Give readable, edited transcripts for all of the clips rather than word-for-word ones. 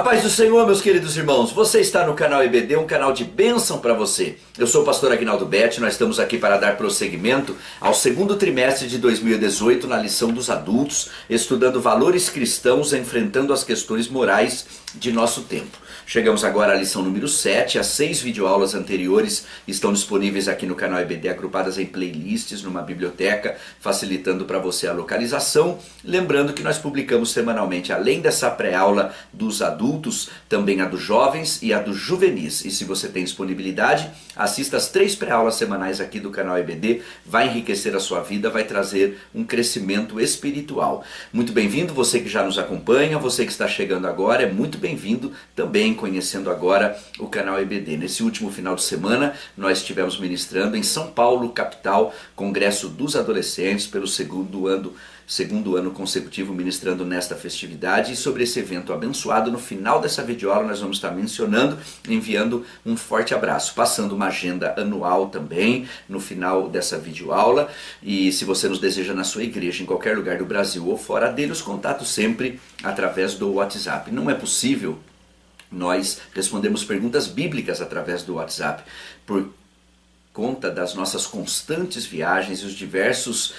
paz do Senhor, meus queridos irmãos. Você está no canal EBD, um canal de bênção para você. Eu sou o pastor Aguinaldo Betti, nós estamos aqui para dar prosseguimento ao segundo trimestre de 2018 na lição dos adultos, estudando valores cristãos, enfrentando as questões morais de nosso tempo. Chegamos agora à lição número 7, as 6 videoaulas anteriores estão disponíveis aqui no canal EBD, agrupadas em playlists numa biblioteca, facilitando para você a localização. Lembrando que nós publicamos semanalmente, além dessa pré-aula dos adultos, também a dos jovens e a dos juvenis. E se você tem disponibilidade, assista as 3 pré-aulas semanais aqui do canal EBD, vai enriquecer a sua vida, vai trazer um crescimento espiritual. Muito bem-vindo, você que já nos acompanha, você que está chegando agora, é muito bem-vindo também conhecendo agora o canal EBD. Nesse último final de semana, nós estivemos ministrando em São Paulo, capital, Congresso dos Adolescentes, pelo segundo ano consecutivo ministrando nesta festividade. E sobre esse evento abençoado, no final dessa videoaula nós vamos estar mencionando, enviando um forte abraço, passando uma agenda anual também no final dessa videoaula. E se você nos deseja na sua igreja, em qualquer lugar do Brasil ou fora dele, os contatos sempre através do WhatsApp. Não é possível nós respondemos perguntas bíblicas através do WhatsApp, por conta das nossas constantes viagens e os diversos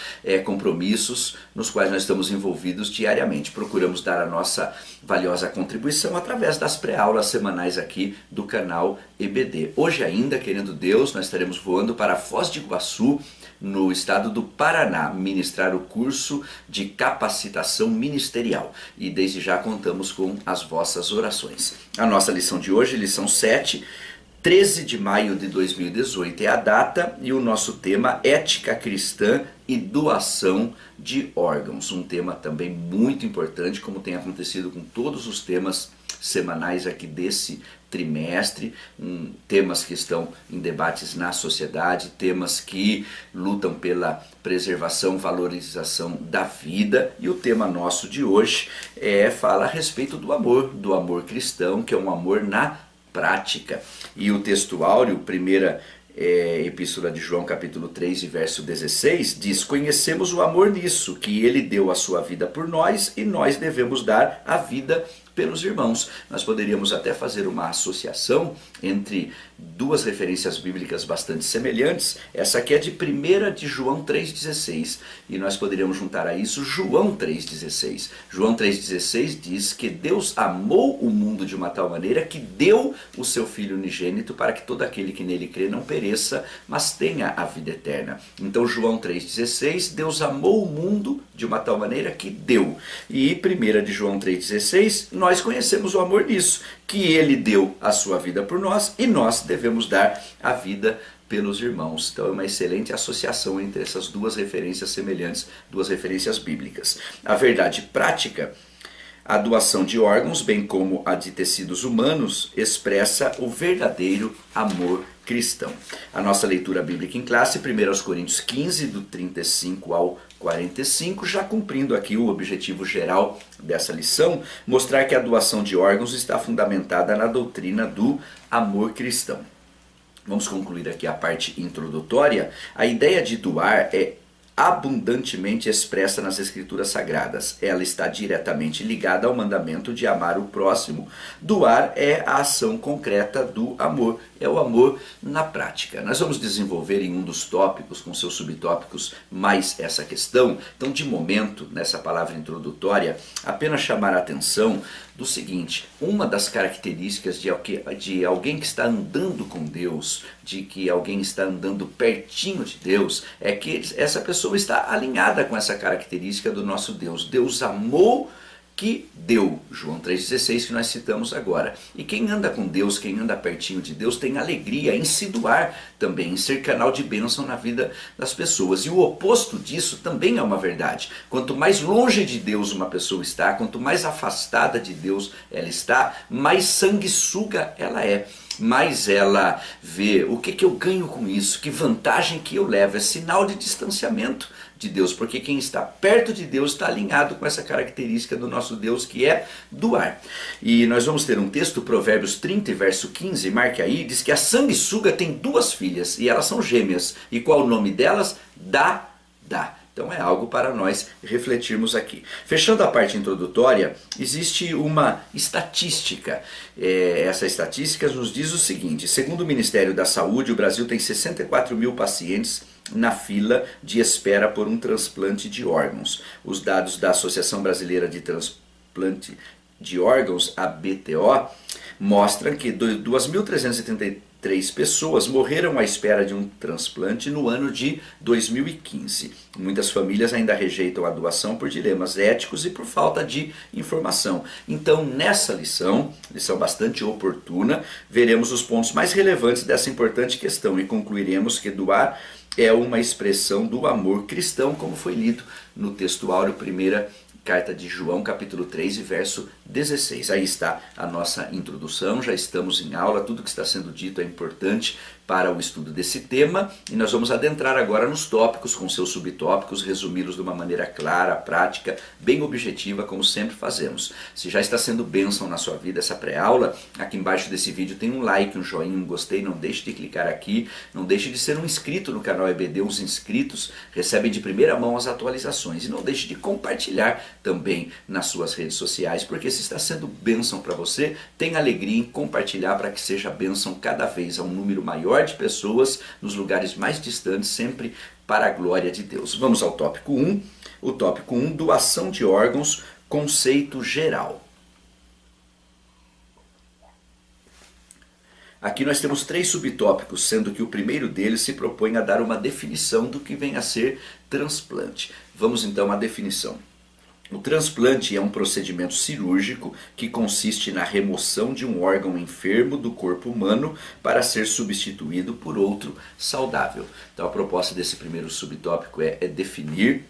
compromissos nos quais nós estamos envolvidos diariamente. Procuramos dar a nossa valiosa contribuição através das pré-aulas semanais aqui do canal EBD. Hoje ainda, querendo Deus, nós estaremos voando para Foz de Iguaçu, no estado do Paraná, ministrar o curso de capacitação ministerial. E desde já contamos com as vossas orações. A nossa lição de hoje, lição 7, 13 de maio de 2018 é a data, e o nosso tema: ética cristã e doação de órgãos. Um tema também muito importante, como tem acontecido com todos os temas semanais aqui desse trimestre, temas que estão em debates na sociedade, temas que lutam pela preservação, valorização da vida. E o tema nosso de hoje fala a respeito do amor cristão, que é um amor na prática. E o texto áureo, primeira Epístola de João, capítulo 3, e verso 16, diz: conhecemos o amor nisso, que ele deu a sua vida por nós, e nós devemos dar a vida pelos irmãos. Nós poderíamos até fazer uma associação entre duas referências bíblicas bastante semelhantes. Essa aqui é de 1 de João 3,16, e nós poderíamos juntar a isso João 3,16. João 3,16 diz que Deus amou o mundo de uma tal maneira que deu o seu Filho unigênito para que todo aquele que nele crê não pereça, mas tenha a vida eterna. Então João 3,16, Deus amou o mundo de uma tal maneira que deu. E 1 de João 3,16, nós conhecemos o amor nisso, que ele deu a sua vida por nós e nós devemos dar a vida pelos irmãos. Então é uma excelente associação entre essas duas referências semelhantes, duas referências bíblicas. A verdade prática, a doação de órgãos, bem como a de tecidos humanos, expressa o verdadeiro amor cristão. A nossa leitura bíblica em classe, 1 Coríntios 15, do 35 ao 45, já cumprindo aqui o objetivo geral dessa lição, mostrar que a doação de órgãos está fundamentada na doutrina do amor cristão. Vamos concluir aqui a parte introdutória. A ideia de doar é abundantemente expressa nas Escrituras Sagradas. Ela está diretamente ligada ao mandamento de amar o próximo. Doar é a ação concreta do amor, é o amor na prática. Nós vamos desenvolver em um dos tópicos, com seus subtópicos, mais essa questão. Então, de momento, nessa palavra introdutória, apenas chamar a atenção do seguinte: uma das características de alguém que está andando com Deus, de que alguém está andando pertinho de Deus, é que essa pessoa está alinhada com essa característica do nosso Deus. Deus amou que deu, João 3,16, que nós citamos agora. E quem anda com Deus, quem anda pertinho de Deus, tem alegria em se doar também, em ser canal de bênção na vida das pessoas. E o oposto disso também é uma verdade. Quanto mais longe de Deus uma pessoa está, quanto mais afastada de Deus ela está, mais sanguessuga ela é. Mas ela vê o que eu ganho com isso, que vantagem que eu levo, é sinal de distanciamento de Deus, porque quem está perto de Deus está alinhado com essa característica do nosso Deus, que é doar. E nós vamos ter um texto, Provérbios 30, verso 15, marque aí, diz que a sanguessuga tem 2 filhas, e elas são gêmeas, e qual o nome delas? Dá. Então é algo para nós refletirmos aqui. Fechando a parte introdutória, existe uma estatística. Essa estatística nos diz o seguinte: segundo o Ministério da Saúde, o Brasil tem 64 mil pacientes na fila de espera por um transplante de órgãos. Os dados da Associação Brasileira de Transplante de Órgãos, a BTO, mostram que 2.333 pessoas morreram à espera de um transplante no ano de 2015. Muitas famílias ainda rejeitam a doação por dilemas éticos e por falta de informação. Então, nessa lição bastante oportuna, veremos os pontos mais relevantes dessa importante questão e concluiremos que doar é uma expressão do amor cristão, como foi lido no texto áureo, primeira carta de João, capítulo 3 e verso 16. Aí está a nossa introdução, já estamos em aula, tudo que está sendo dito é importante para o estudo desse tema e nós vamos adentrar agora nos tópicos, com seus subtópicos, resumi-los de uma maneira clara, prática, bem objetiva, como sempre fazemos. Se já está sendo bênção na sua vida essa pré-aula, aqui embaixo desse vídeo tem um like, um joinha, um gostei, não deixe de clicar aqui, não deixe de ser um inscrito no canal EBD, os inscritos recebem de primeira mão as atualizações e não deixe de compartilhar também nas suas redes sociais, porque se está sendo bênção para você, tenha alegria em compartilhar para que seja bênção cada vez a um número maior de pessoas nos lugares mais distantes, sempre para a glória de Deus. Vamos ao tópico 1. O tópico 1, doação de órgãos, conceito geral. Aqui nós temos 3 subtópicos, sendo que o primeiro deles se propõe a dar uma definição do que vem a ser transplante. Vamos então à definição. O transplante é um procedimento cirúrgico que consiste na remoção de um órgão enfermo do corpo humano para ser substituído por outro saudável. Então a proposta desse primeiro subtópico é definir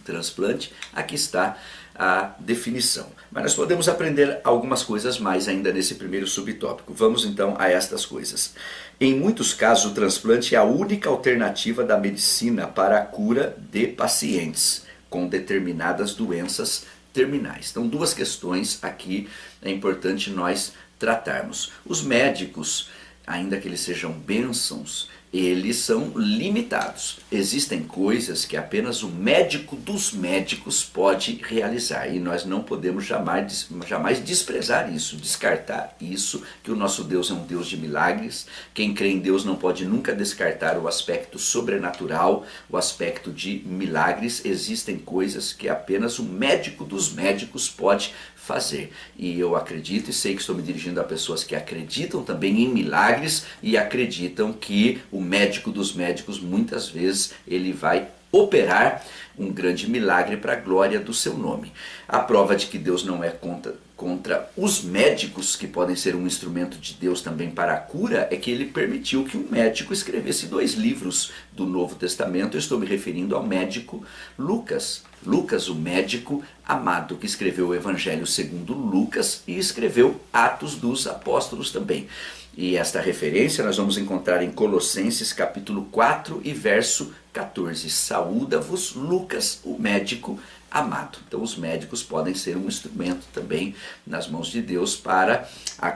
transplante. Aqui está a definição. Mas nós podemos aprender algumas coisas mais ainda nesse primeiro subtópico. Vamos então a estas coisas. Em muitos casos, o transplante é a única alternativa da medicina para a cura de pacientes com determinadas doenças terminais. Então, 2 questões aqui é importante nós tratarmos. Os médicos, ainda que eles sejam bênçãos, eles são limitados. Existem coisas que apenas o médico dos médicos pode realizar e nós não podemos jamais desprezar isso, descartar isso, que o nosso Deus é um Deus de milagres. Quem crê em Deus não pode nunca descartar o aspecto sobrenatural, o aspecto de milagres. Existem coisas que apenas o médico dos médicos pode fazer. E eu acredito e sei que estou me dirigindo a pessoas que acreditam também em milagres e acreditam que o médico dos médicos muitas vezes ele vai operar um grande milagre para a glória do seu nome. A prova de que Deus não é contra os médicos, que podem ser um instrumento de Deus também para a cura, é que ele permitiu que um médico escrevesse 2 livros do Novo Testamento. Eu estou me referindo ao médico Lucas. Lucas, o médico amado, que escreveu o Evangelho segundo Lucas e escreveu Atos dos Apóstolos também. E esta referência nós vamos encontrar em Colossenses capítulo 4 e verso 14. Saúda-vos Lucas, o médico amado. Então os médicos podem ser um instrumento também nas mãos de Deus para a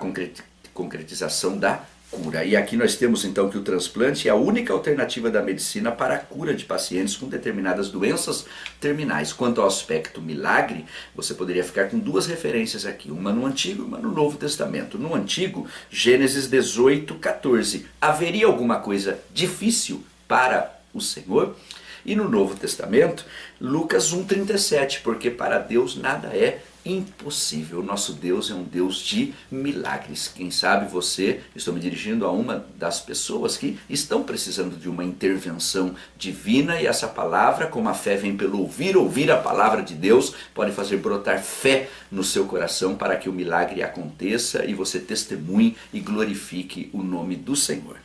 concretização da cura. E aqui nós temos então que o transplante é a única alternativa da medicina para a cura de pacientes com determinadas doenças terminais. Quanto ao aspecto milagre, você poderia ficar com 2 referências aqui, uma no Antigo e uma no Novo Testamento. No Antigo, Gênesis 18, 14. Haveria alguma coisa difícil para o Senhor? E no Novo Testamento, Lucas 1,37, porque para Deus nada é impossível. O nosso Deus é um Deus de milagres. Quem sabe você, estou me dirigindo a uma das pessoas que estão precisando de uma intervenção divina e essa palavra, como a fé vem pelo ouvir a palavra de Deus, pode fazer brotar fé no seu coração para que o milagre aconteça e você testemunhe e glorifique o nome do Senhor.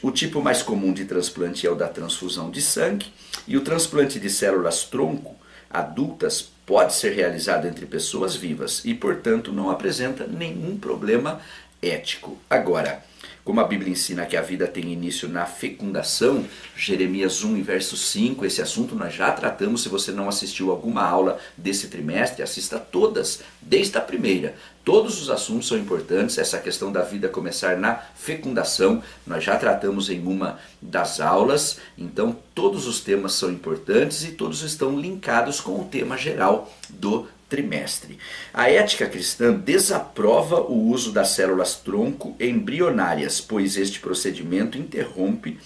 O tipo mais comum de transplante é o da transfusão de sangue e o transplante de células tronco adultas pode ser realizado entre pessoas vivas e, portanto, não apresenta nenhum problema ético. Agora, Como a Bíblia ensina que a vida tem início na fecundação, Jeremias 1 e verso 5, esse assunto nós já tratamos. Se você não assistiu alguma aula desse trimestre, assista todas, desde a primeira. Todos os assuntos são importantes, essa questão da vida começar na fecundação, nós já tratamos em uma das aulas, então todos os temas são importantes e todos estão linkados com o tema geral do trimestre. A ética cristã desaprova o uso das células tronco embrionárias, pois este procedimento interrompe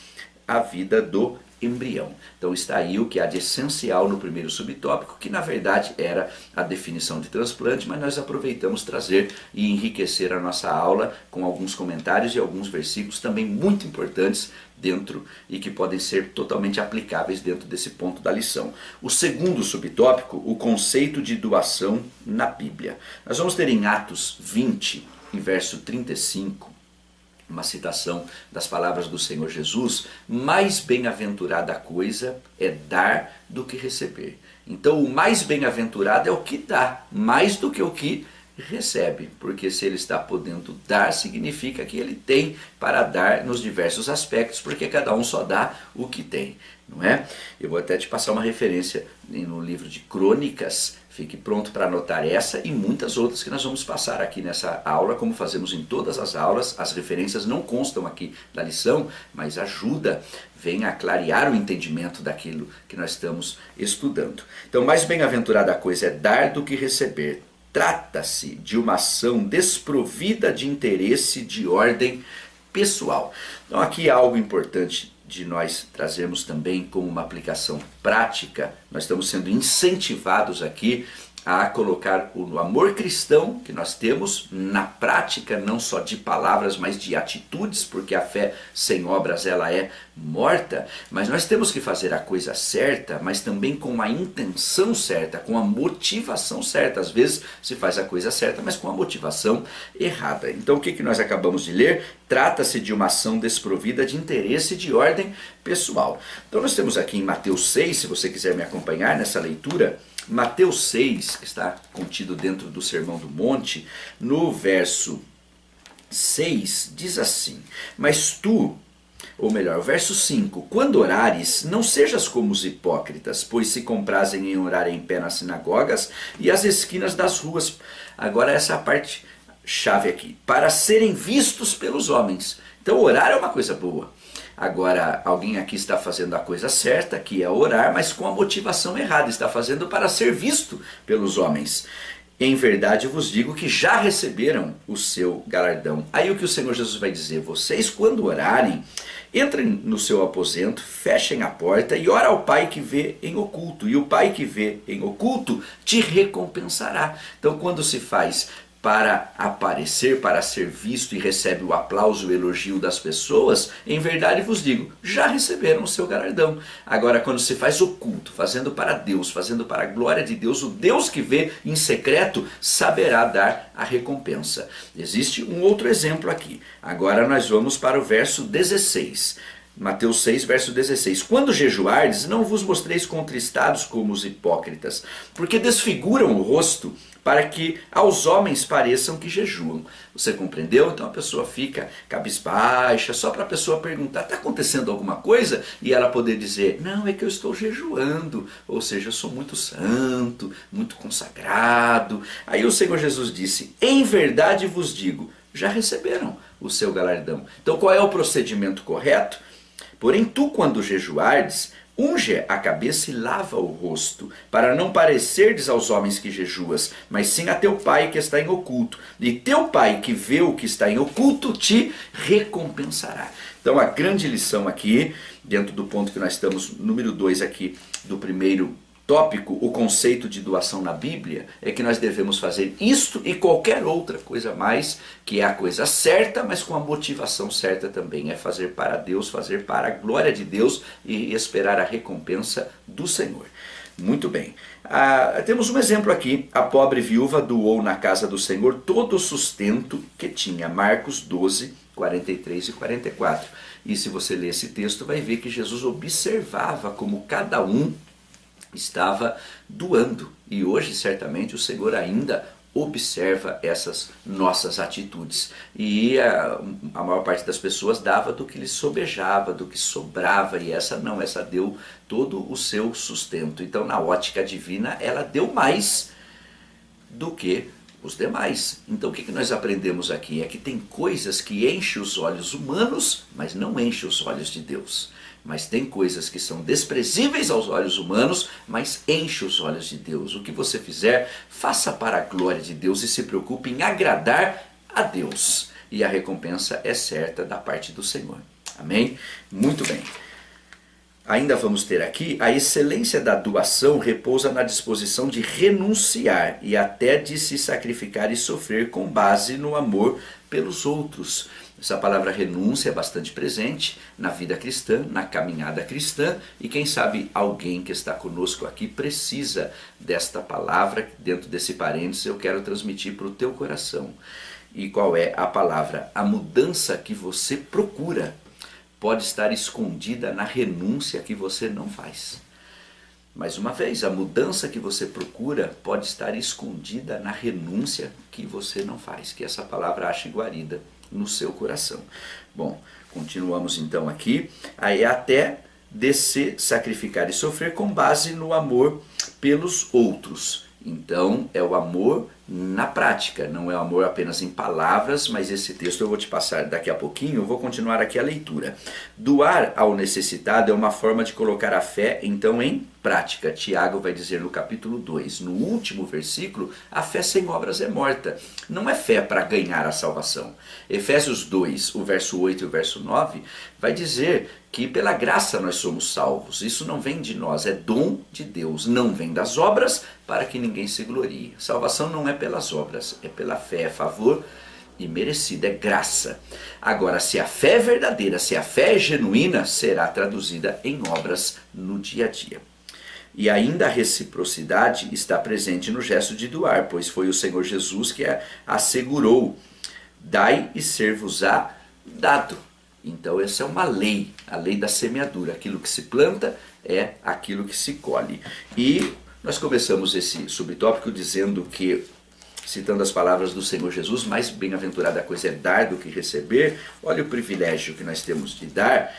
a vida do embrião. Então está aí o que há de essencial no primeiro subtópico, que na verdade era a definição de transplante, mas nós aproveitamos trazer e enriquecer a nossa aula com alguns comentários e alguns versículos também muito importantes dentro e que podem ser totalmente aplicáveis dentro desse ponto da lição. O segundo subtópico, o conceito de doação na Bíblia. Nós vamos ter em Atos 20, em verso 35, uma citação das palavras do Senhor Jesus: mais bem-aventurada coisa é dar do que receber. Então o mais bem-aventurado é o que dá, mais do que o que recebe, porque se ele está podendo dar, significa que ele tem para dar nos diversos aspectos, porque cada um só dá o que tem, não é? Eu vou até te passar uma referência no livro de Crônicas, fique pronto para anotar essa e muitas outras que nós vamos passar aqui nessa aula, como fazemos em todas as aulas. As referências não constam aqui da lição, mas ajuda, vem a clarear o entendimento daquilo que nós estamos estudando. Então, mais bem-aventurada coisa é dar do que receber. Trata-se de uma ação desprovida de interesse de ordem pessoal. Então aqui há algo importante de nós trazermos também como uma aplicação prática. Nós estamos sendo incentivados aqui a colocar o amor cristão que nós temos na prática, não só de palavras, mas de atitudes, porque a fé sem obras ela é morta. Mas nós temos que fazer a coisa certa, mas também com a intenção certa, com a motivação certa. Às vezes se faz a coisa certa, mas com a motivação errada. Então o que nós acabamos de ler? Trata-se de uma ação desprovida de interesse de ordem pessoal. Então nós temos aqui em Mateus 6, se você quiser me acompanhar nessa leitura, Mateus 6, que está contido dentro do Sermão do Monte, no verso 6, diz assim: mas tu, ou melhor, verso 5, quando orares, não sejas como os hipócritas, pois se comprazem em orar em pé nas sinagogas e às esquinas das ruas. Agora essa é a parte chave aqui, para serem vistos pelos homens. Então orar é uma coisa boa. Agora, alguém aqui está fazendo a coisa certa, que é orar, mas com a motivação errada, está fazendo para ser visto pelos homens. Em verdade eu vos digo que já receberam o seu galardão. Aí o que o Senhor Jesus vai dizer: vocês quando orarem, entrem no seu aposento, fechem a porta e ora ao Pai que vê em oculto. E o Pai que vê em oculto te recompensará. Então quando se faz para aparecer, para ser visto e recebe o aplauso, o elogio das pessoas, em verdade vos digo, já receberam o seu galardão. Agora, quando se faz oculto, fazendo para Deus, fazendo para a glória de Deus, o Deus que vê em secreto saberá dar a recompensa. Existe um outro exemplo aqui. Agora nós vamos para o verso 16. Mateus 6, verso 16. Quando jejuardes, não vos mostreis contristados como os hipócritas, porque desfiguram o rosto, para que aos homens pareçam que jejuam. Você compreendeu? Então a pessoa fica cabisbaixa, só para a pessoa perguntar: está acontecendo alguma coisa? E ela poder dizer: não, é que eu estou jejuando, ou seja, eu sou muito santo, muito consagrado. Aí o Senhor Jesus disse: em verdade vos digo, já receberam o seu galardão. Então qual é o procedimento correto? Porém tu, quando jejuardes, unge a cabeça e lava o rosto, para não parecerdes aos homens que jejuas, mas sim a teu Pai que está em oculto. E teu Pai que vê o que está em oculto te recompensará. Então a grande lição aqui, dentro do ponto que nós estamos, número 2 aqui, do primeiro tópico, o conceito de doação na Bíblia, é que nós devemos fazer isto e qualquer outra coisa mais, que é a coisa certa, mas com a motivação certa também. É fazer para Deus, fazer para a glória de Deus e esperar a recompensa do Senhor. Muito bem. Temos um exemplo aqui. A pobre viúva doou na casa do Senhor todo o sustento que tinha. Marcos 12, 43 e 44. E se você ler esse texto, vai ver que Jesus observava como cada um estava doando. E hoje certamente o Senhor ainda observa essas nossas atitudes. E a maior parte das pessoas dava do que lhes sobejava, do que sobrava, e essa não, essa deu todo o seu sustento. Então, na ótica divina, ela deu mais do que os demais. Então o que nós aprendemos aqui? É que tem coisas que enchem os olhos humanos, mas não enchem os olhos de Deus. Mas tem coisas que são desprezíveis aos olhos humanos, mas enchem os olhos de Deus. O que você fizer, faça para a glória de Deus e se preocupe em agradar a Deus. E a recompensa é certa da parte do Senhor. Amém? Muito bem. Ainda vamos ter aqui, a excelência da doação repousa na disposição de renunciar e até de se sacrificar e sofrer com base no amor pelos outros. Essa palavra renúncia é bastante presente na vida cristã, na caminhada cristã, e quem sabe alguém que está conosco aqui precisa desta palavra. Dentro desse parênteses eu quero transmitir para o teu coração. E qual é a palavra? A mudança que você procura pode estar escondida na renúncia que você não faz. Mais uma vez, a mudança que você procura pode estar escondida na renúncia que você não faz. Que essa palavra ache guarida no seu coração. Bom, continuamos então aqui. Aí até de se sacrificar e sofrer com base no amor pelos outros. Então é o amor na prática, não é o amor apenas em palavras, mas esse texto eu vou te passar daqui a pouquinho, eu vou continuar aqui a leitura. Doar ao necessitado é uma forma de colocar a fé então em prática. Tiago vai dizer no capítulo 2, no último versículo, a fé sem obras é morta. Não é fé para ganhar a salvação. Efésios 2, o verso 8 e o verso 9, vai dizer que pela graça nós somos salvos. Isso não vem de nós, é dom de Deus, não vem das obras para que ninguém se glorie. Salvação não é pelas obras, é pela fé, é favor e merecida, é graça. Agora, se a fé é verdadeira, se a fé é genuína, será traduzida em obras no dia a dia. E ainda a reciprocidade está presente no gesto de doar, pois foi o Senhor Jesus que assegurou: dai e ser-vos-á dado. Então essa é uma lei, a lei da semeadura. Aquilo que se planta é aquilo que se colhe. E nós começamos esse subtópico dizendo que, citando as palavras do Senhor Jesus, mais bem-aventurada coisa é dar do que receber. Olha o privilégio que nós temos de dar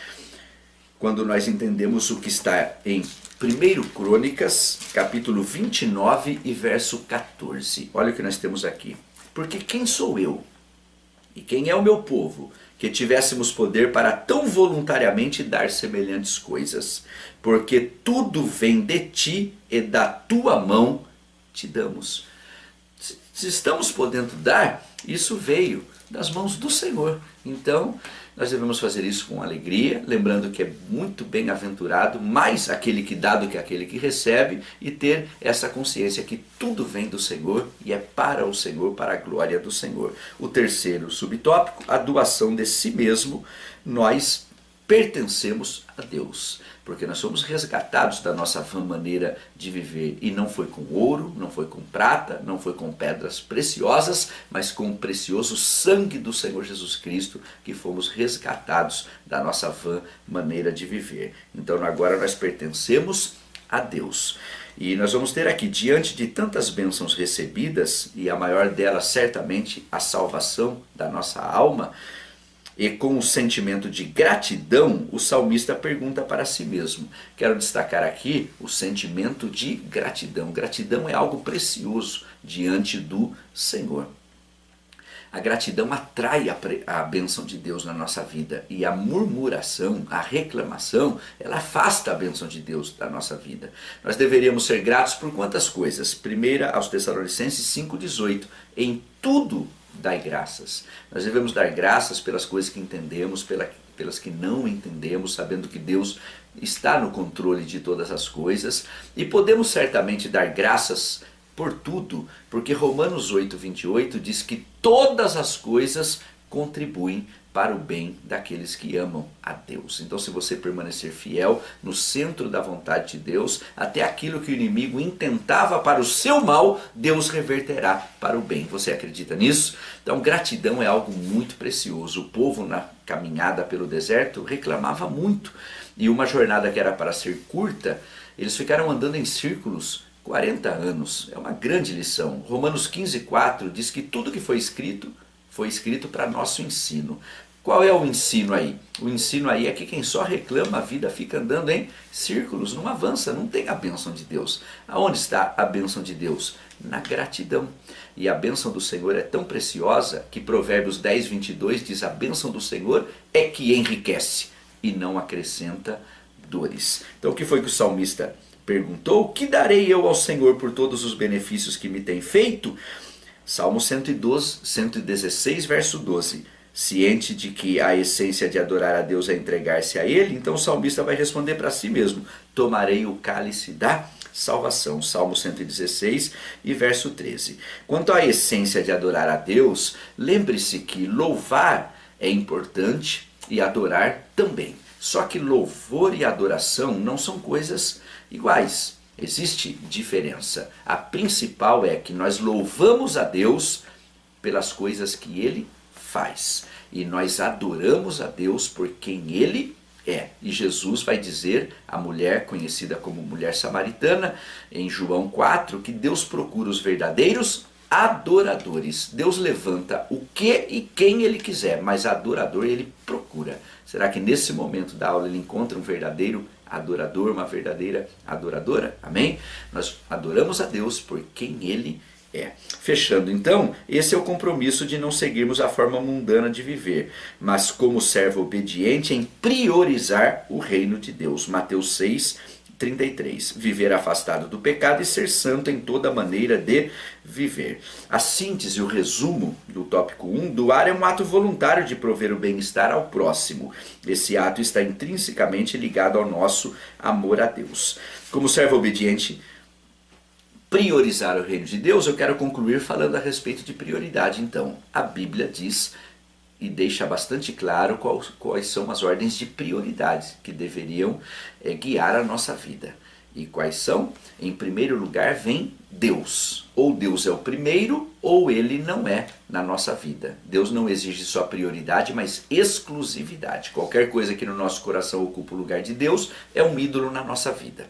quando nós entendemos o que está em 1 Crônicas, capítulo 29 e verso 14. Olha o que nós temos aqui. Porque quem sou eu e quem é o meu povo que tivéssemos poder para tão voluntariamente dar semelhantes coisas? Porque tudo vem de ti e da tua mão te damos. Se estamos podendo dar, isso veio das mãos do Senhor. Então, nós devemos fazer isso com alegria, lembrando que é muito bem-aventurado, mais aquele que dá do que aquele que recebe, e ter essa consciência que tudo vem do Senhor e é para o Senhor, para a glória do Senhor. O terceiro subtópico, a doação de si mesmo. Nós pertencemos a Deus, porque nós somos resgatados da nossa vã maneira de viver, e não foi com ouro, não foi com prata, não foi com pedras preciosas, mas com o precioso sangue do Senhor Jesus Cristo que fomos resgatados da nossa vã maneira de viver. Então agora nós pertencemos a Deus. E nós vamos ter aqui, diante de tantas bênçãos recebidas, e a maior delas certamente a salvação da nossa alma, e com o sentimento de gratidão, o salmista pergunta para si mesmo. Quero destacar aqui o sentimento de gratidão. Gratidão é algo precioso diante do Senhor. A gratidão atrai a bênção de Deus na nossa vida, e a murmuração, a reclamação, ela afasta a bênção de Deus da nossa vida. Nós deveríamos ser gratos por quantas coisas? Primeira aos Tessalonicenses 5,18, em tudo dai graças. Nós devemos dar graças pelas coisas que entendemos, pelas que não entendemos, sabendo que Deus está no controle de todas as coisas, e podemos certamente dar graças por tudo, porque Romanos 8,28 diz que todas as coisas contribuem para o bem daqueles que amam a Deus. Então, se você permanecer fiel no centro da vontade de Deus, até aquilo que o inimigo intentava para o seu mal, Deus reverterá para o bem. Você acredita nisso? Então, gratidão é algo muito precioso. O povo, na caminhada pelo deserto, reclamava muito. E uma jornada que era para ser curta, eles ficaram andando em círculos 40 anos, é uma grande lição. Romanos 15:4 diz que tudo que foi escrito para nosso ensino. Qual é o ensino aí? O ensino aí é que quem só reclama, a vida fica andando em círculos, não avança, não tem a bênção de Deus. Aonde está a bênção de Deus? Na gratidão. E a bênção do Senhor é tão preciosa que Provérbios 10:22 diz: a bênção do Senhor é que enriquece e não acrescenta dores. Então o que foi que o salmista perguntou? Que darei eu ao Senhor por todos os benefícios que me tem feito? Salmo 116, verso 12. Ciente de que a essência de adorar a Deus é entregar-se a Ele, então o salmista vai responder para si mesmo: tomarei o cálice da salvação. Salmo 116 e verso 13. Quanto à essência de adorar a Deus, lembre-se que louvar é importante e adorar também. Só que louvor e adoração não são coisas iguais. Existe diferença. A principal é que nós louvamos a Deus pelas coisas que Ele faz. E nós adoramos a Deus por quem Ele é. E Jesus vai dizer à mulher conhecida como mulher samaritana, em João 4, que Deus procura os verdadeiros adoradores. Deus levanta o que e quem Ele quiser, mas adorador Ele procura. Será que nesse momento da aula ele encontra um verdadeiro adorador, uma verdadeira adoradora? Amém? Nós adoramos a Deus por quem Ele é. Fechando então, esse é o compromisso de não seguirmos a forma mundana de viver, mas como servo obediente em priorizar o reino de Deus. Mateus 6:33. Viver afastado do pecado e ser santo em toda maneira de viver. A síntese, o resumo do tópico 1, doar é um ato voluntário de prover o bem-estar ao próximo. Esse ato está intrinsecamente ligado ao nosso amor a Deus. Como servo obediente, priorizar o reino de Deus, eu quero concluir falando a respeito de prioridade. Então, a Bíblia diz e deixa bastante claro quais são as ordens de prioridade que deveriam guiar a nossa vida. E quais são? Em primeiro lugar vem Deus. Ou Deus é o primeiro, ou Ele não é na nossa vida. Deus não exige só prioridade, mas exclusividade. Qualquer coisa que no nosso coração ocupa o lugar de Deus é um ídolo na nossa vida.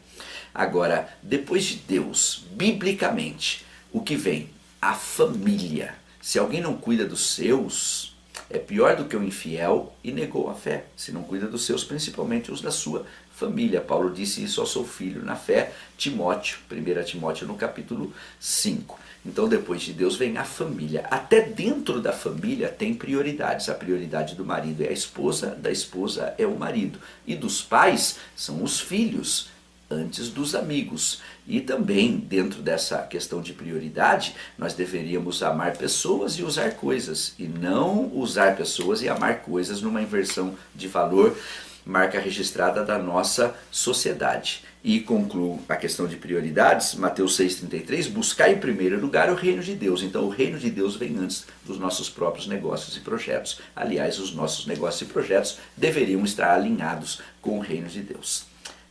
Agora, depois de Deus, biblicamente, o que vem? A família. Se alguém não cuida dos seus, é pior do que o infiel e negou a fé. Se não cuida dos seus, principalmente os da sua família. Paulo disse isso ao seu filho na fé, Timóteo, 1 Timóteo no capítulo 5. Então depois de Deus vem a família. Até dentro da família tem prioridades. A prioridade do marido é a esposa, da esposa é o marido. E dos pais são os filhos, antes dos amigos. E também dentro dessa questão de prioridade, nós deveríamos amar pessoas e usar coisas, e não usar pessoas e amar coisas numa inversão de valor, marca registrada da nossa sociedade. E concluo a questão de prioridades, Mateus 6,33, buscar em primeiro lugar o reino de Deus. Então o reino de Deus vem antes dos nossos próprios negócios e projetos. Aliás, os nossos negócios e projetos deveriam estar alinhados com o reino de Deus.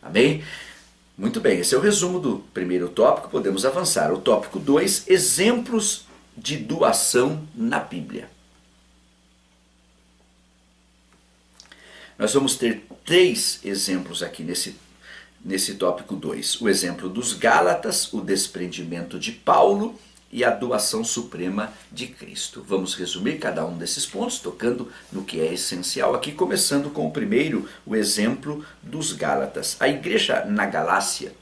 Amém? Muito bem, esse é o resumo do primeiro tópico, podemos avançar. O tópico 2, exemplos de doação na Bíblia. Nós vamos ter 3 exemplos aqui nesse tópico 2. O exemplo dos Gálatas, o desprendimento de Paulo e a doação suprema de Cristo. Vamos resumir cada um desses pontos, tocando no que é essencial aqui, começando com o primeiro, o exemplo dos Gálatas. A igreja na Galácia,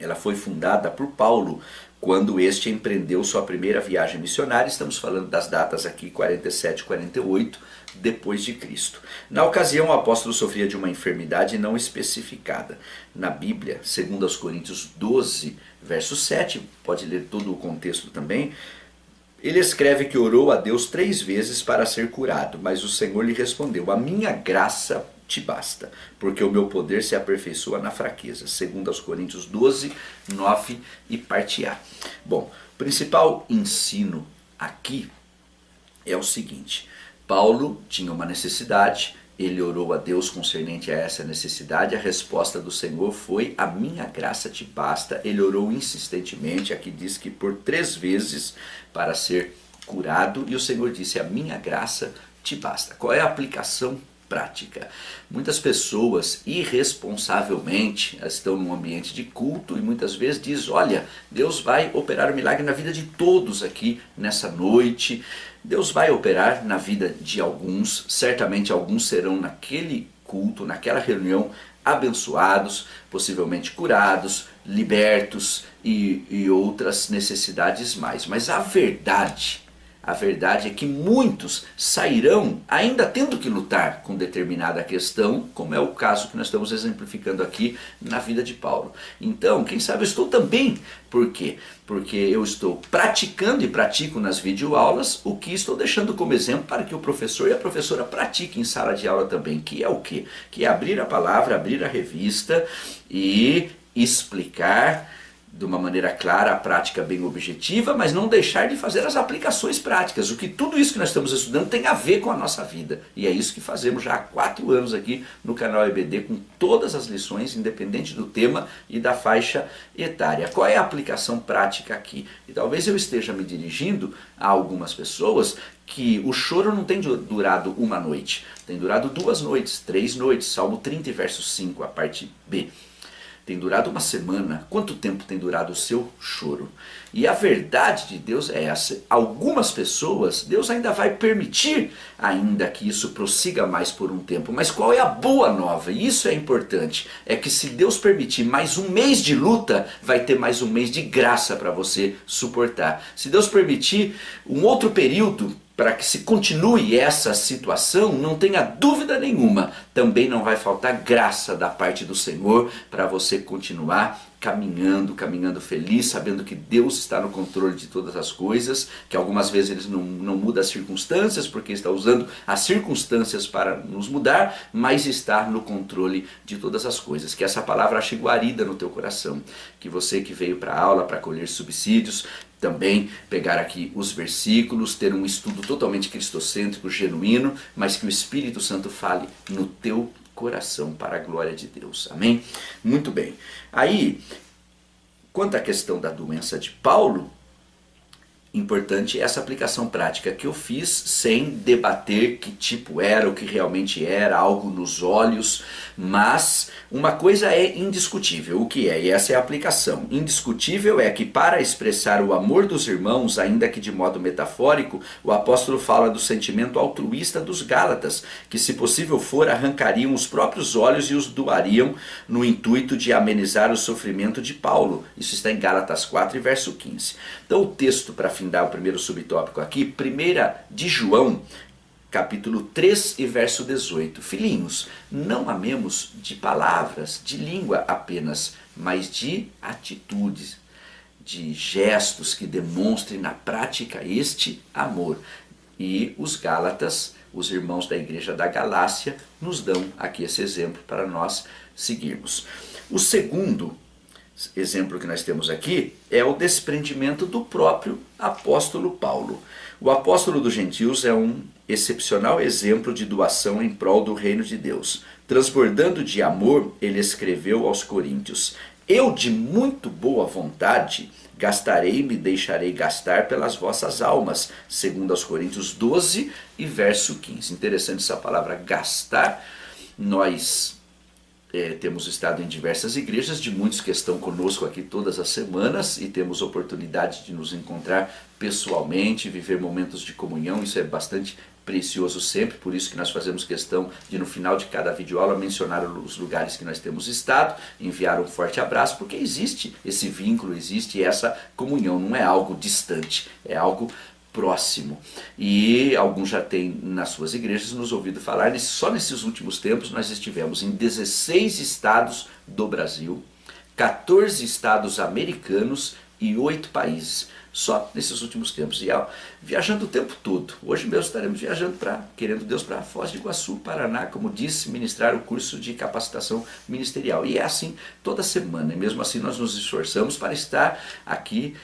ela foi fundada por Paulo quando este empreendeu sua primeira viagem missionária. Estamos falando das datas aqui 47 e 48 depois de Cristo. Na ocasião, o apóstolo sofria de uma enfermidade não especificada. Na Bíblia, segundo aos Coríntios 12, verso 7, pode ler todo o contexto também, ele escreve que orou a Deus 3 vezes para ser curado, mas o Senhor lhe respondeu: a minha graça te basta, porque o meu poder se aperfeiçoa na fraqueza. Segundo aos Coríntios 12, 9 e parte A. Bom, o principal ensino aqui é o seguinte: Paulo tinha uma necessidade, ele orou a Deus concernente a essa necessidade, a resposta do Senhor foi: a minha graça te basta. Ele orou insistentemente, aqui diz que por 3 vezes para ser curado, e o Senhor disse: a minha graça te basta. Qual é a aplicação prática. Muitas pessoas irresponsavelmente estão num ambiente de culto e muitas vezes diz: olha, Deus vai operar um milagre na vida de todos aqui nessa noite, Deus vai operar na vida de alguns, certamente alguns serão naquele culto, naquela reunião, abençoados, possivelmente curados, libertos e outras necessidades mais. Mas a verdade é que muitos sairão ainda tendo que lutar com determinada questão, como é o caso que nós estamos exemplificando aqui na vida de Paulo. Então, quem sabe eu estou também. Por quê? Porque eu estou praticando e pratico nas videoaulas o que estou deixando como exemplo para que o professor e a professora pratiquem em sala de aula também, que é o quê? Que é abrir a palavra, abrir a revista e explicar de uma maneira clara, a prática bem objetiva, mas não deixar de fazer as aplicações práticas. O que tudo isso que nós estamos estudando tem a ver com a nossa vida. E é isso que fazemos já há 4 anos aqui no canal EBD, com todas as lições, independente do tema e da faixa etária. Qual é a aplicação prática aqui? E talvez eu esteja me dirigindo a algumas pessoas que o choro não tem durado uma noite, tem durado 2 noites, 3 noites, Salmo 30, verso 5, a parte B. Tem durado uma semana. Quanto tempo tem durado o seu choro? E a verdade de Deus é essa. Algumas pessoas, Deus ainda vai permitir ainda que isso prossiga mais por um tempo. Mas qual é a boa nova? E isso é importante. É que se Deus permitir mais um mês de luta, vai ter mais um mês de graça para você suportar. Se Deus permitir um outro período para que se continue essa situação, não tenha dúvida nenhuma, também não vai faltar graça da parte do Senhor para você continuar caminhando feliz, sabendo que Deus está no controle de todas as coisas, que algumas vezes Ele não muda as circunstâncias, porque está usando as circunstâncias para nos mudar, mas está no controle de todas as coisas. Que essa palavra ache guarida no teu coração, que você que veio para a aula para colher subsídios, também pegar aqui os versículos, ter um estudo totalmente cristocêntrico, genuíno, mas que o Espírito Santo fale no teu coração para a glória de Deus. Amém? Muito bem. Aí, quanto à questão da doença de Paulo, importante essa aplicação prática que eu fiz sem debater que tipo era, o que realmente era, algo nos olhos, mas uma coisa é indiscutível, o que é? E essa é a aplicação. Indiscutível é que para expressar o amor dos irmãos, ainda que de modo metafórico, o apóstolo fala do sentimento altruísta dos Gálatas, que se possível for arrancariam os próprios olhos e os doariam no intuito de amenizar o sofrimento de Paulo. Isso está em Gálatas 4, verso 15. Então o texto para findar o primeiro subtópico aqui, 1 de João, capítulo 3 e verso 18. Filhinhos, não amemos de palavras, de língua apenas, mas de atitudes, de gestos que demonstrem na prática este amor. E os Gálatas, os irmãos da igreja da Galácia, nos dão aqui esse exemplo para nós seguirmos. O segundo exemplo que nós temos aqui é o desprendimento do próprio apóstolo Paulo. O apóstolo dos gentios é um excepcional exemplo de doação em prol do reino de Deus. Transbordando de amor, ele escreveu aos coríntios: eu de muito boa vontade gastarei e me deixarei gastar pelas vossas almas, segundo aos Coríntios 12 e verso 15. Interessante essa palavra gastar. Nós temos estado em diversas igrejas, de muitos que estão conosco aqui todas as semanas e temos oportunidade de nos encontrar pessoalmente, viver momentos de comunhão. Isso é bastante precioso sempre, por isso que nós fazemos questão de no final de cada videoaula mencionar os lugares que nós temos estado, enviar um forte abraço, porque existe esse vínculo, existe essa comunhão, não é algo distante, é algo próximo. E alguns já têm nas suas igrejas nos ouvido falar, só nesses últimos tempos nós estivemos em 16 estados do Brasil, 14 estados americanos e 8 países. Só nesses últimos tempos. E viajando o tempo todo. Hoje mesmo estaremos viajando querendo Deus, para Foz do Iguaçu, Paraná, como disse, ministrar o curso de capacitação ministerial. E é assim toda semana. E mesmo assim nós nos esforçamos para estar aqui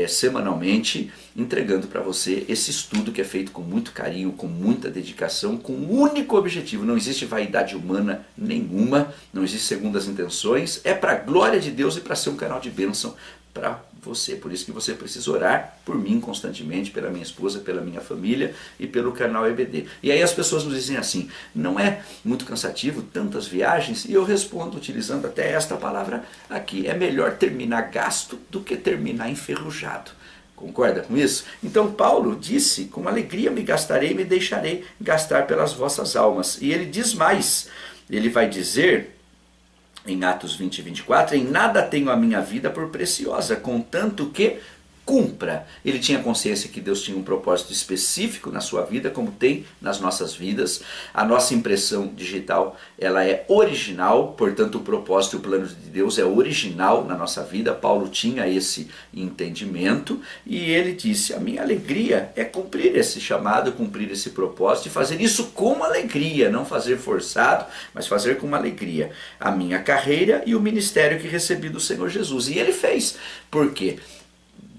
semanalmente entregando para você esse estudo que é feito com muito carinho, com muita dedicação, com um único objetivo. Não existe vaidade humana nenhuma, não existe segundas intenções, é para a glória de Deus e para ser um canal de bênção para você. Por isso que você precisa orar por mim constantemente, pela minha esposa, pela minha família e pelo canal EBD. E aí as pessoas nos dizem assim, não é muito cansativo tantas viagens? E eu respondo utilizando até esta palavra aqui, é melhor terminar gasto do que terminar enferrujado. Concorda com isso? Então Paulo disse, com alegria me gastarei e me deixarei gastar pelas vossas almas. E ele diz mais, ele vai dizer em Atos 20 e 24, em nada tenho a minha vida por preciosa, contanto que cumpra. Ele tinha consciência que Deus tinha um propósito específico na sua vida, como tem nas nossas vidas. A nossa impressão digital, ela é original, portanto o propósito e o plano de Deus é original na nossa vida. Paulo tinha esse entendimento e ele disse, a minha alegria é cumprir esse chamado, cumprir esse propósito e fazer isso com alegria, não fazer forçado, mas fazer com alegria. A minha carreira e o ministério que recebi do Senhor Jesus. E ele fez. Por quê?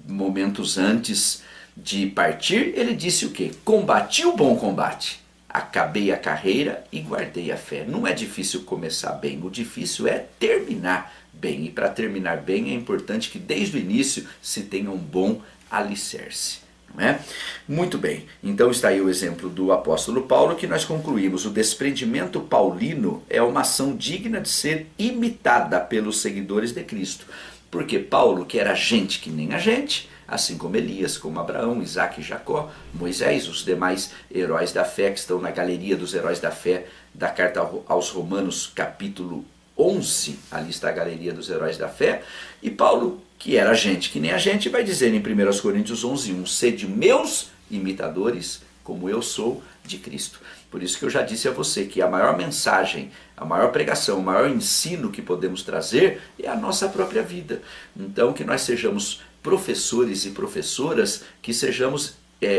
Momentos antes de partir, ele disse o quê? Combati o bom combate, acabei a carreira e guardei a fé. Não é difícil começar bem, o difícil é terminar bem. E para terminar bem é importante que desde o início se tenha um bom alicerce. Não é? Muito bem, então está aí o exemplo do apóstolo Paulo que nós concluímos. O desprendimento paulino é uma ação digna de ser imitada pelos seguidores de Cristo. Porque Paulo, que era gente que nem a gente, assim como Elias, como Abraão, Isaac e Jacó, Moisés, os demais heróis da fé que estão na galeria dos heróis da fé da carta aos Romanos, capítulo 11, ali está a galeria dos heróis da fé, e Paulo, que era gente que nem a gente, vai dizer em 1 Coríntios 11:1, sede meus imitadores, como eu sou de Cristo. Por isso que eu já disse a você que a maior mensagem, a maior pregação, o maior ensino que podemos trazer é a nossa própria vida. Então que nós sejamos professores e professoras, que sejamos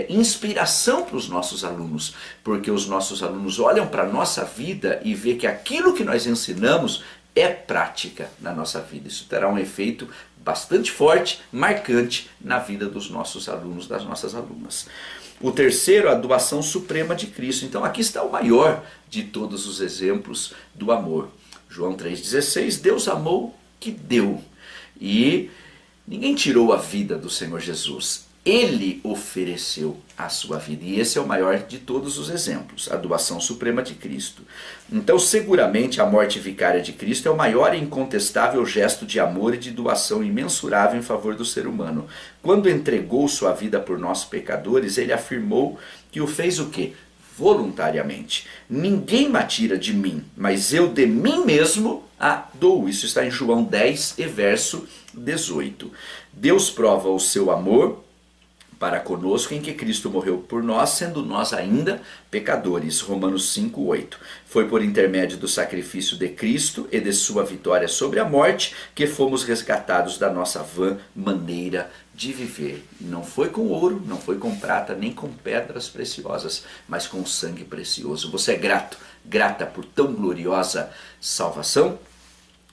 inspiração para os nossos alunos, porque os nossos alunos olham para a nossa vida e vê que aquilo que nós ensinamos é prática na nossa vida. Isso terá um efeito bastante forte, marcante na vida dos nossos alunos, das nossas alunas. O terceiro, a doação suprema de Cristo. Então aqui está o maior de todos os exemplos do amor. João 3,16, Deus amou que deu. E ninguém tirou a vida do Senhor Jesus. Ele ofereceu a sua vida. E esse é o maior de todos os exemplos, a doação suprema de Cristo. Então seguramente a morte vicária de Cristo é o maior e incontestável gesto de amor e de doação imensurável em favor do ser humano. Quando entregou sua vida por nós pecadores, ele afirmou que o fez o quê? Voluntariamente. Ninguém me tira de mim, mas eu de mim mesmo a dou. Isso está em João 10 e verso 18. Deus prova o seu amor para conosco em que Cristo morreu por nós, sendo nós ainda pecadores. Romanos 5:8. Foi por intermédio do sacrifício de Cristo e de sua vitória sobre a morte que fomos resgatados da nossa vã maneira de viver. Não foi com ouro, não foi com prata, nem com pedras preciosas, mas com sangue precioso. Você é grato, grata por tão gloriosa salvação?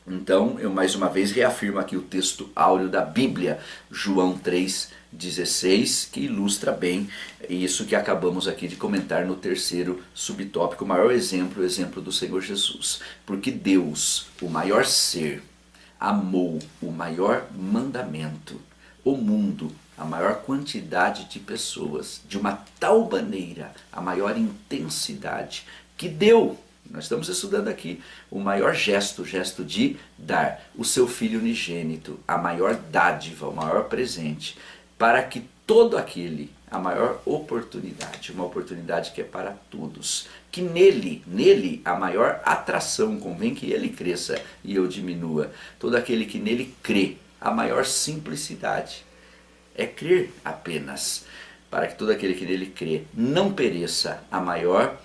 Então, eu mais uma vez reafirmo aqui o texto áureo da Bíblia, João 3,16, que ilustra bem isso que acabamos aqui de comentar no terceiro subtópico, o maior exemplo, o exemplo do Senhor Jesus. Porque Deus, o maior ser, amou o maior mandamento, o mundo, a maior quantidade de pessoas, de uma tal maneira, a maior intensidade, que deu. Nós estamos estudando aqui o maior gesto, o gesto de dar o seu Filho unigênito, a maior dádiva, o maior presente, para que todo aquele, a maior oportunidade, uma oportunidade que é para todos, que nele a maior atração, convém que ele cresça e eu diminua, todo aquele que nele crê, a maior simplicidade é crer apenas, para que todo aquele que nele crê não pereça, a maior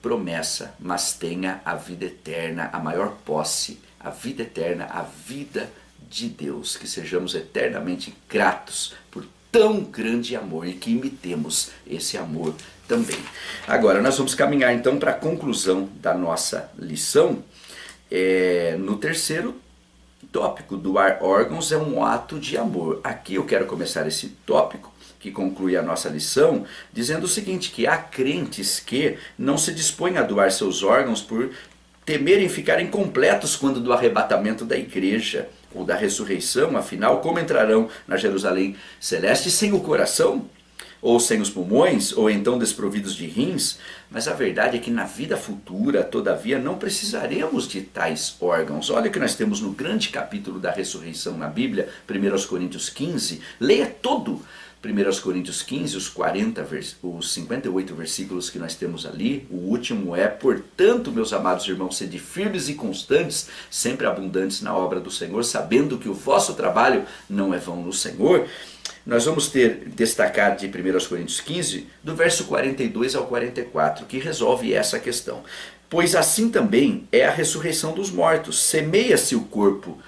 promessa, mas tenha a vida eterna, a maior posse, a vida eterna, a vida de Deus. Que sejamos eternamente gratos por tão grande amor e que imitemos esse amor também. Agora nós vamos caminhar então para a conclusão da nossa lição. No terceiro tópico, doar órgãos é um ato de amor. Aqui eu quero começar esse tópico que conclui a nossa lição, dizendo o seguinte, que há crentes que não se dispõem a doar seus órgãos por temerem ficar incompletos quando do arrebatamento da igreja. ou da ressurreição, afinal, como entrarão na Jerusalém celeste sem o coração? Ou sem os pulmões, ou então desprovidos de rins? Mas a verdade é que na vida futura, todavia, não precisaremos de tais órgãos. Olha o que nós temos no grande capítulo da ressurreição na Bíblia, 1 Coríntios 15. Leia todo 1 Coríntios 15, os 58 versículos que nós temos ali. O último é: portanto, meus amados irmãos, sede firmes e constantes, sempre abundantes na obra do Senhor, sabendo que o vosso trabalho não é vão no Senhor. Nós vamos destacar de 1 Coríntios 15, do verso 42 ao 44, que resolve essa questão. Pois assim também é a ressurreição dos mortos. Semeia-se o corpo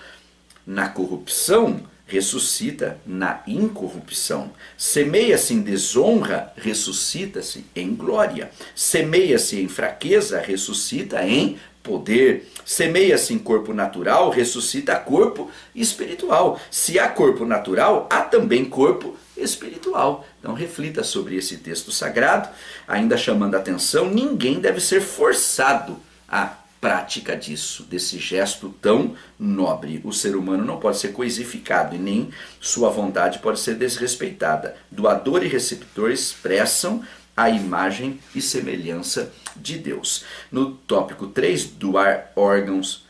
na corrupção, ressuscita na incorrupção. Semeia-se em desonra, ressuscita-se em glória. Semeia-se em fraqueza, ressuscita em poder. Semeia-se em corpo natural, ressuscita corpo espiritual. Se há corpo natural, há também corpo espiritual. Então reflita sobre esse texto sagrado, ainda chamando a atenção: ninguém deve ser forçado à prática disso, desse gesto tão nobre. O ser humano não pode ser coisificado e nem sua vontade pode ser desrespeitada. Doador e receptor expressam a imagem e semelhança de Deus. No tópico 3, doar órgãos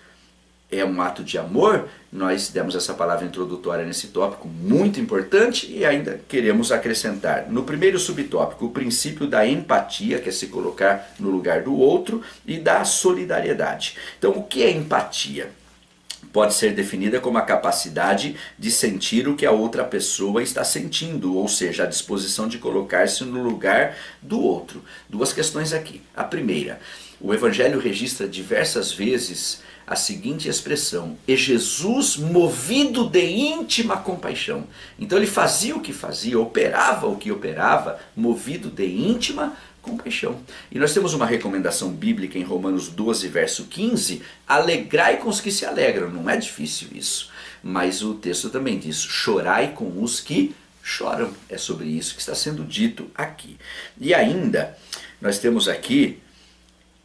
é um ato de amor. Nós demos essa palavra introdutória nesse tópico, muito importante, e ainda queremos acrescentar no primeiro subtópico o princípio da empatia, que é se colocar no lugar do outro, e da solidariedade. Então, o que é empatia? Pode ser definida como a capacidade de sentir o que a outra pessoa está sentindo, ou seja, a disposição de colocar-se no lugar do outro. Duas questões aqui. A primeira: o Evangelho registra diversas vezes a seguinte expressão: e Jesus movido de íntima compaixão. Então ele fazia o que fazia, operava o que operava, movido de íntima compaixão. E nós temos uma recomendação bíblica em Romanos 12, verso 15: alegrai com os que se alegram. Não é difícil isso, mas o texto também diz: chorai com os que choram. É sobre isso que está sendo dito aqui. E ainda, nós temos aqui: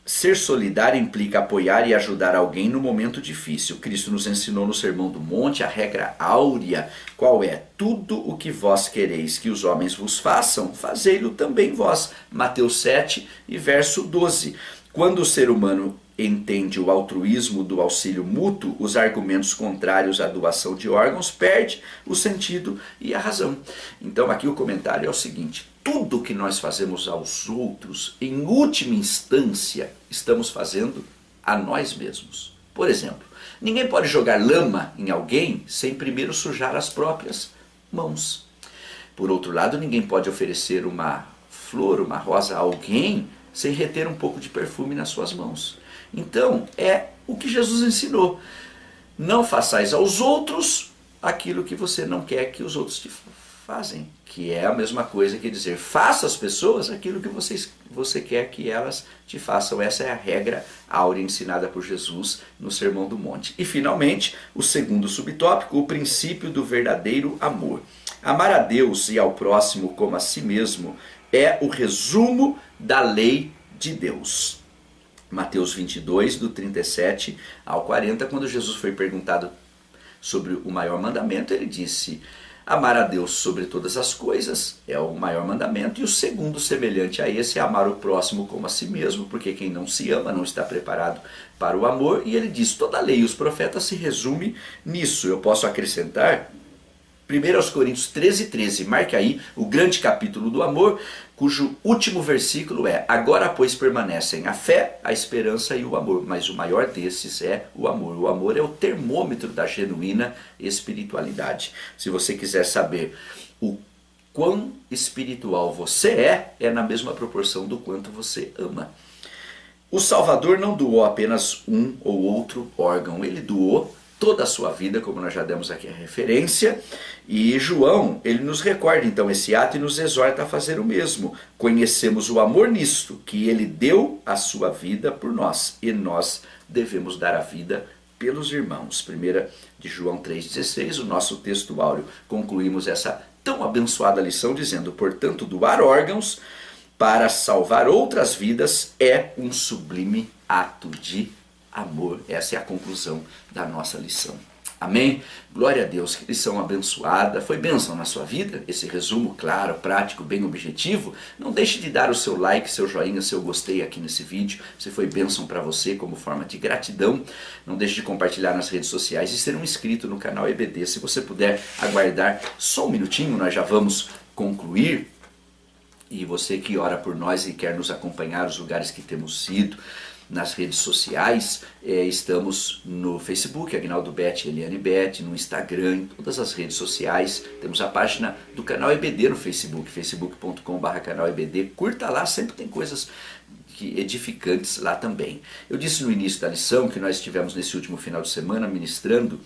ser solidário implica apoiar e ajudar alguém no momento difícil. Cristo nos ensinou no Sermão do Monte a regra áurea. Qual é? Tudo o que vós quereis que os homens vos façam, fazei-lo também vós. Mateus 7 e verso 12. Quando o ser humano entende o altruísmo do auxílio mútuo, os argumentos contrários à doação de órgãos perde o sentido e a razão. Então aqui o comentário é o seguinte: tudo que nós fazemos aos outros, em última instância, estamos fazendo a nós mesmos. Por exemplo, ninguém pode jogar lama em alguém sem primeiro sujar as próprias mãos. Por outro lado, ninguém pode oferecer uma flor, uma rosa a alguém sem reter um pouco de perfume nas suas mãos. Então, é o que Jesus ensinou: não façais aos outros aquilo que você não quer que os outros te fazem. Que é a mesma coisa que dizer: faça às pessoas aquilo que você quer que elas te façam. Essa é a regra áurea ensinada por Jesus no Sermão do Monte. E finalmente, o segundo subtópico, o princípio do verdadeiro amor. Amar a Deus e ao próximo como a si mesmo é o resumo da lei de Deus. Mateus 22, do 37 ao 40, quando Jesus foi perguntado sobre o maior mandamento, ele disse: amar a Deus sobre todas as coisas é o maior mandamento, e o segundo, semelhante a esse, é amar o próximo como a si mesmo, porque quem não se ama não está preparado para o amor. E ele diz: toda a lei e os profetas se resume nisso. Eu posso acrescentar 1 Coríntios 13, 13, marque aí o grande capítulo do amor, cujo último versículo é: agora pois permanecem a fé, a esperança e o amor, mas o maior desses é o amor. O amor é o termômetro da genuína espiritualidade. Se você quiser saber o quão espiritual você é na mesma proporção do quanto você ama. O Salvador não doou apenas um ou outro órgão, ele doou toda a sua vida, como nós já demos aqui a referência. E João, ele nos recorda então esse ato e nos exorta a fazer o mesmo. Conhecemos o amor nisto, que ele deu a sua vida por nós, e nós devemos dar a vida pelos irmãos. 1 de João 3,16, o nosso texto áureo. Concluímos essa tão abençoada lição dizendo: portanto, doar órgãos para salvar outras vidas é um sublime ato de amor. Essa é a conclusão da nossa lição. Amém? Glória a Deus, que lição abençoada. Foi bênção na sua vida? Esse resumo claro, prático, bem objetivo? Não deixe de dar o seu like, seu joinha, seu gostei aqui nesse vídeo. Se foi bênção para você como forma de gratidão. Não deixe de compartilhar nas redes sociais e ser um inscrito no canal EBD. Se você puder aguardar só um minutinho, nós já vamos concluir. E você que ora por nós e quer nos acompanhar os lugares que temos ido, nas redes sociais, estamos no Facebook, Aguinaldo Bet, Eliane Bet, no Instagram, em todas as redes sociais. Temos a página do canal EBD no Facebook, facebook.com/canal EBD. Curta lá, sempre tem coisas edificantes lá também. Eu disse no início da lição que nós estivemos nesse último final de semana ministrando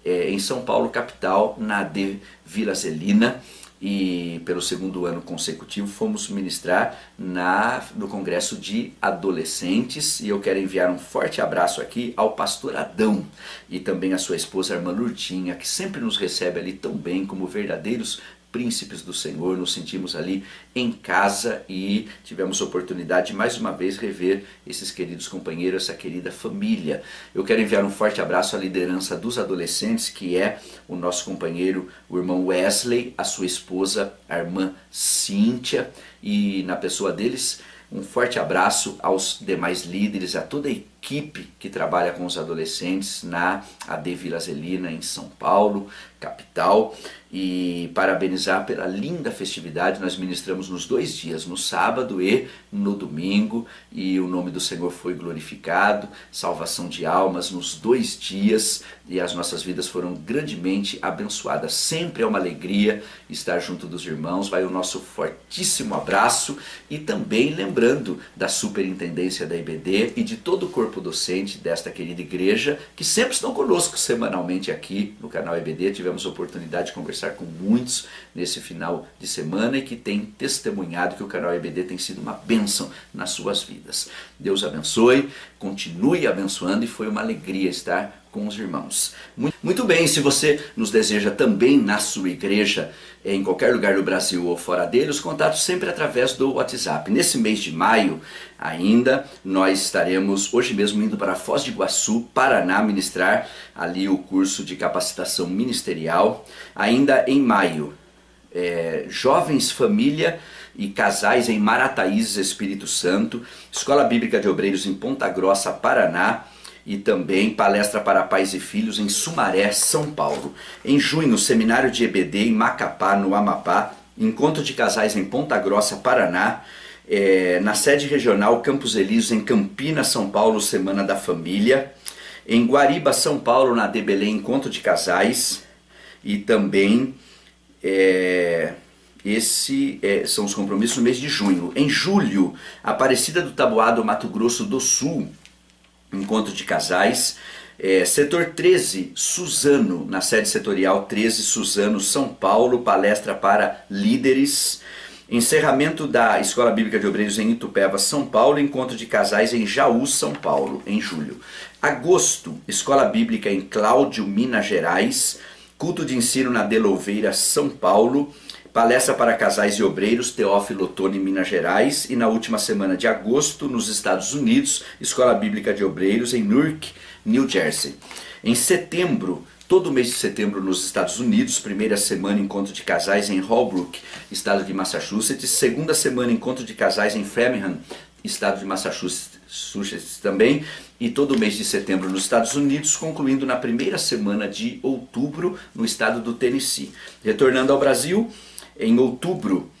em São Paulo, capital, na AD Vila Zelina. E pelo segundo ano consecutivo fomos ministrar no Congresso de Adolescentes. E eu quero enviar um forte abraço aqui ao pastor Adão e também à sua esposa, a irmã Lourdinha, que sempre nos recebe ali tão bem, como verdadeiros príncipes do Senhor. Nos sentimos ali em casa e tivemos oportunidade de mais uma vez rever esses queridos companheiros, essa querida família. Eu quero enviar um forte abraço à liderança dos adolescentes, que é o nosso companheiro, o irmão Wesley, a sua esposa, a irmã Cíntia, e na pessoa deles, um forte abraço aos demais líderes, a toda a equipe que trabalha com os adolescentes na AD Vila Zelina, em São Paulo, capital, e parabenizar pela linda festividade. Nós ministramos nos 2 dias, no sábado e no domingo, e o nome do Senhor foi glorificado, salvação de almas nos 2 dias, e as nossas vidas foram grandemente abençoadas. Sempre é uma alegria estar junto dos irmãos. Vai o nosso fortíssimo abraço, e também lembrando da superintendência da IBD e de todo o corpo docente desta querida igreja, que sempre estão conosco semanalmente aqui no canal EBD. Tivemos a oportunidade de conversar com muitos nesse final de semana e que tem testemunhado que o canal EBD tem sido uma bênção nas suas vidas. Deus abençoe, continue abençoando, e foi uma alegria estar com os irmãos. Muito bem, se você nos deseja também na sua igreja, em qualquer lugar do Brasil ou fora dele, os contatos sempre através do WhatsApp. Nesse mês de maio ainda, nós estaremos hoje mesmo indo para Foz do Iguaçu, Paraná, ministrar ali o curso de capacitação ministerial. Ainda em maio, jovens, família e casais em Marataízes, Espírito Santo, Escola Bíblica de Obreiros em Ponta Grossa, Paraná, e também palestra para pais e filhos em Sumaré, São Paulo. Em junho, seminário de EBD em Macapá, no Amapá, encontro de casais em Ponta Grossa, Paraná, na sede regional Campos Elíseos em Campinas, São Paulo, Semana da Família, em Guariba, São Paulo, na AD Belém, encontro de casais, e também são os compromissos no mês de junho. Em julho, Aparecida do Taboado, Mato Grosso do Sul, encontro de casais. Setor 13, Suzano, na sede setorial 13, Suzano, São Paulo, palestra para líderes. Encerramento da Escola Bíblica de Obreiros em Itupeva, São Paulo, encontro de casais em Jaú, São Paulo, em julho. Agosto, Escola Bíblica em Cláudio, Minas Gerais, culto de ensino na Delouveira, São Paulo, palestra para casais e obreiros, Teófilo Otoni, Minas Gerais. E na última semana de agosto, nos Estados Unidos, Escola Bíblica de Obreiros em Newark, New Jersey. Em setembro, todo mês de setembro nos Estados Unidos, primeira semana encontro de casais em Holbrook, estado de Massachusetts. Segunda semana encontro de casais em Framingham, estado de Massachusetts também. E todo mês de setembro nos Estados Unidos, concluindo na primeira semana de outubro no estado do Tennessee. Retornando ao Brasil, em outubro,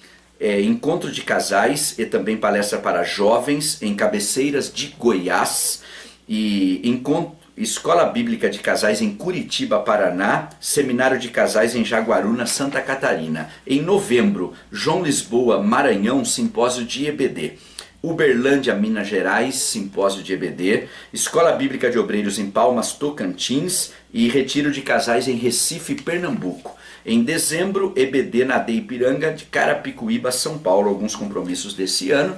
encontro de casais e também palestra para jovens em Cabeceiras de Goiás, e Escola Bíblica de Casais em Curitiba, Paraná, seminário de casais em Jaguaruna, Santa Catarina. Em novembro, João Lisboa, Maranhão, simpósio de EBD. Uberlândia, Minas Gerais, simpósio de EBD. Escola Bíblica de Obreiros em Palmas, Tocantins, e retiro de casais em Recife, Pernambuco. Em dezembro, EBD na AD Ipiranga de Carapicuíba, São Paulo, alguns compromissos desse ano.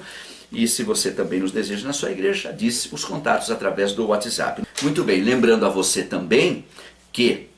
E se você também nos deseja na sua igreja, já disse, os contatos através do WhatsApp. Muito bem, lembrando a você também que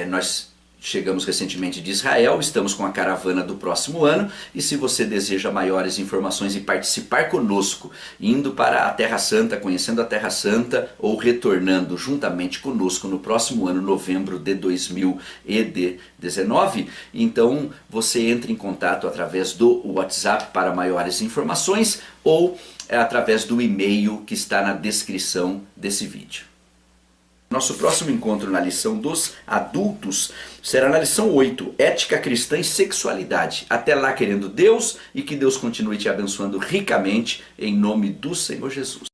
nós chegamos recentemente de Israel, estamos com a caravana do próximo ano, e se você deseja maiores informações e participar conosco, indo para a Terra Santa, conhecendo a Terra Santa, ou retornando juntamente conosco no próximo ano, novembro de 2019, então você entra em contato através do WhatsApp para maiores informações, ou através do e-mail que está na descrição desse vídeo. Nosso próximo encontro na lição dos adultos será na lição 8, Ética Cristã e Sexualidade. Até lá, querendo Deus, e que Deus continue te abençoando ricamente, em nome do Senhor Jesus.